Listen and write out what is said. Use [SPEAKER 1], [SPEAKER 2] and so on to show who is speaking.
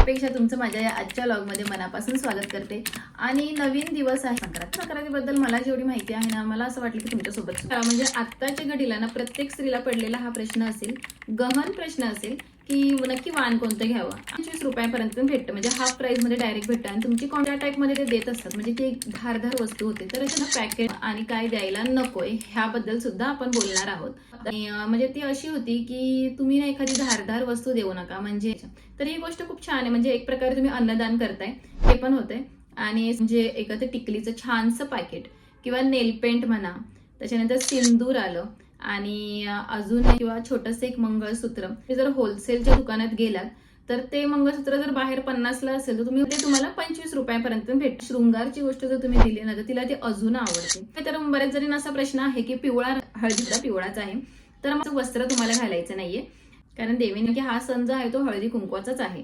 [SPEAKER 1] अपेक्षा तुमचं माझ्या या आजच्या व्लॉगमध्ये मनापासून स्वागत करते। आणि नवीन दिवस आहे संक्रांतीबद्दल मला जेवढी माहिती आहे ना, मला असं वाटलं की तुमच्यासोबत म्हणजे आत्ताच्या घडीला ना प्रत्येक स्त्रीला पडलेला हा प्रश्न असेल, गहन प्रश्न असेल की नक्की वाण कोणतं घ्यावं। 25 रुपयापर्यंत भेटतं, म्हणजे हाफ प्राइस मध्ये डायरेक्ट भेटतं आणि तुमची कोणत्या टाइप मध्ये ते देत असतात, म्हणजे ती एक धारधार वस्तू होते। तर याचं पॅकेट आणि काय द्यायला नकोय ह्याबद्दल सुद्धा आपण बोलणार आहोत। आणि म्हणजे ती अशी होती की तुम्ही ना एखादी धारधार वस्तू देऊ नका, म्हणजे तर ही गोष्ट खूप छान आहे। म्हणजे एक प्रकारे तुम्ही अन्नदान करताय हे पण होते। आणि म्हणजे एखादं टिकलीचं छानसं पॅकेट किंवा नेल पेंट म्हणा, त्याच्यानंतर सिंदूर आलं आणि अजून किंवा छोटंसं एक मंगळसूत्र। ते जर होलसेलच्या दुकानात गेलात तर ते मंगळसूत्र जर बाहेर 50 ला असेल तर तुम्हाला 25 रुपयापर्यंत भेट। शृंगारची गोष्ट जर तुम्ही दिली ना तर तिला ते अजून आवडते। तर बऱ्याच जणींना असा प्रश्न आहे की पिवळा, हळदीचा पिवळाच आहे तर मग वस्त्र तुम्हाला घालायचं नाहीये, कारण देवीने की हा सण जो आहे तो हळदी कुंकवाचाच आहे।